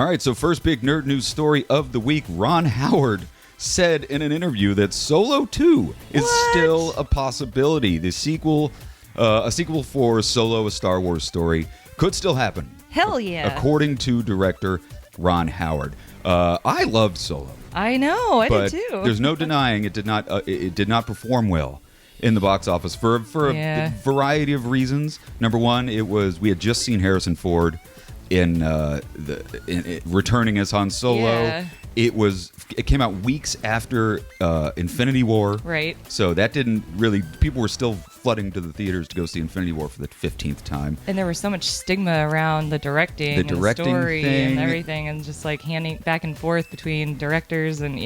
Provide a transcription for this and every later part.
All right, so first big nerd news story of the week. Ron Howard said in an interview that Solo 2 is still a possibility. The sequel, a sequel for Solo, a Star Wars story, could still happen. Hell yeah. According to director Ron Howard. I loved Solo. I know, I but did too. There's no denying it did not perform well in the box office for a variety of reasons. Number one, we had just seen Harrison Ford in returning as Han Solo. Yeah. It came out weeks after Infinity War. Right. So that didn't really. People were still flooding to the theaters to go see Infinity War for the 15th time. And there was so much stigma around the directing and the story thing. And everything, and just like handing back and forth between directors and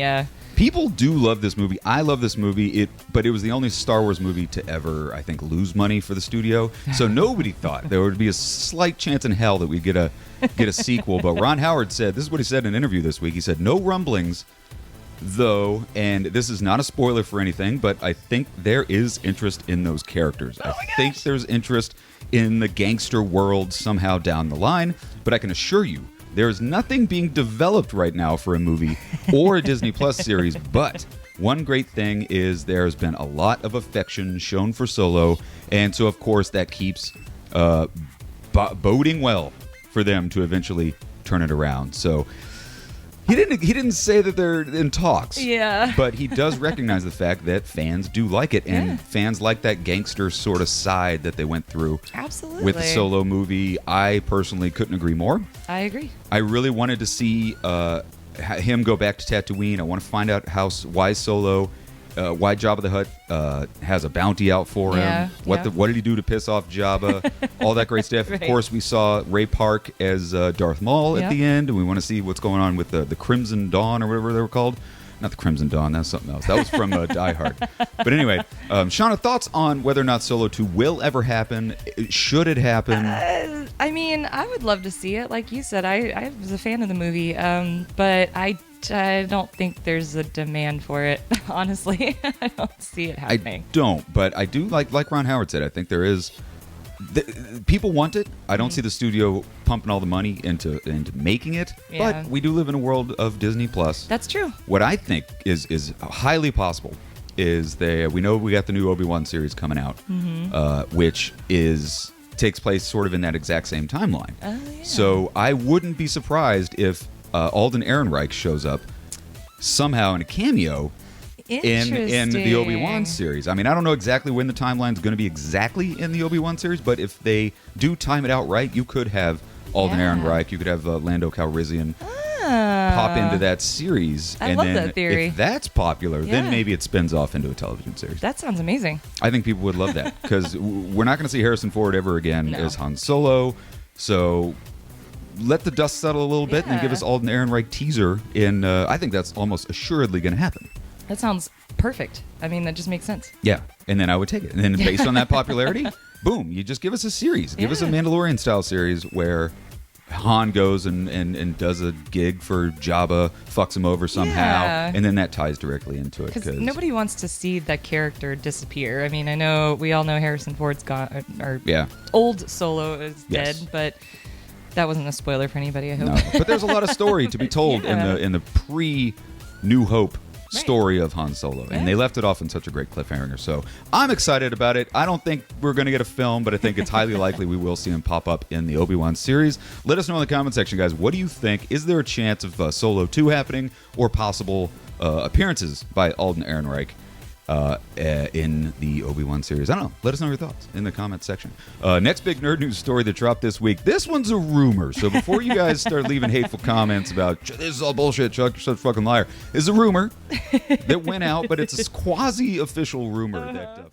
People do love this movie. I love this movie. But it was the only Star Wars movie to ever, I think, lose money for the studio. So nobody thought there would be a slight chance in hell that we'd get a sequel. But Ron Howard said, this is what he said in an interview this week. He said, no rumblings, though, and this is not a spoiler for anything, but I think there is interest in those characters. I think there's interest in the gangster world somehow down the line. But I can assure you, there is nothing being developed right now for a movie or a Disney Plus series, but one great thing is there's been a lot of affection shown for Solo, and so of course that keeps boding well for them to eventually turn it around. So he didn't say that they're in talks. Yeah. But he does recognize the fact that fans do like it, and fans like that gangster sort of side that they went through. Absolutely. With the Solo movie. I personally couldn't agree more. I agree. I really wanted to see him go back to Tatooine. I want to find out why Solo, why Jabba the Hutt has a bounty out for him. What did he do to piss off Jabba? All that great stuff. Right. Of course, we saw Ray Park as Darth Maul at the end, and we want to see what's going on with the Crimson Dawn or whatever they were called. Not the Crimson Dawn, that's something else. That was from Die Hard. But anyway, Shauna, thoughts on whether or not Solo 2 will ever happen? Should it happen? I mean, I would love to see it. Like you said, I was a fan of the movie, but I don't think there's a demand for it, honestly. I don't see it happening. I don't, but I do like Ron Howard said, I think there is... people want it. I don't see the studio pumping all the money into making it, but we do live in a world of Disney Plus. That's true. What I think is highly possible is we know we got the new Obi-Wan series coming out, which takes place sort of in that exact same timeline. So I wouldn't be surprised if Alden Ehrenreich shows up somehow in a cameo in the Obi-Wan series. I mean, I don't know exactly when the timeline's going to be exactly in the Obi-Wan series, but if they do time it out right, you could have Alden Ehrenreich, you could have Lando Calrissian pop into that series. I love that theory. If that's popular, then maybe it spins off into a television series. That sounds amazing. I think people would love that, because we're not going to see Harrison Ford ever again as Han Solo, so... let the dust settle a little bit and give us Alden Ehrenreich teaser I think that's almost assuredly going to happen. That sounds perfect. I mean, that just makes sense. Yeah, and then I would take it. And then based on that popularity, boom, you just give us a series. Give us a Mandalorian-style series where Han goes and does a gig for Jabba, fucks him over somehow, and then that ties directly into it. Because nobody wants to see that character disappear. I mean, we all know Harrison Ford's gone, or old Solo is dead, but... that wasn't a spoiler for anybody, I hope. No, but there's a lot of story to be told in the pre-New Hope story of Han Solo, and they left it off in such a great cliffhanger. So I'm excited about it. I don't think we're going to get a film, but I think it's highly likely we will see him pop up in the Obi-Wan series. Let us know in the comment section, guys. What do you think? Is there a chance of Solo 2 happening, or possible appearances by Alden Ehrenreich in the Obi-Wan series? I don't know. Let us know your thoughts in the comments section. Next big nerd news story that dropped this week. This one's a rumor. So before you guys start leaving hateful comments about this is all bullshit, Chuck, you're such a fucking liar, is a rumor that went out, but it's a quasi-official rumor that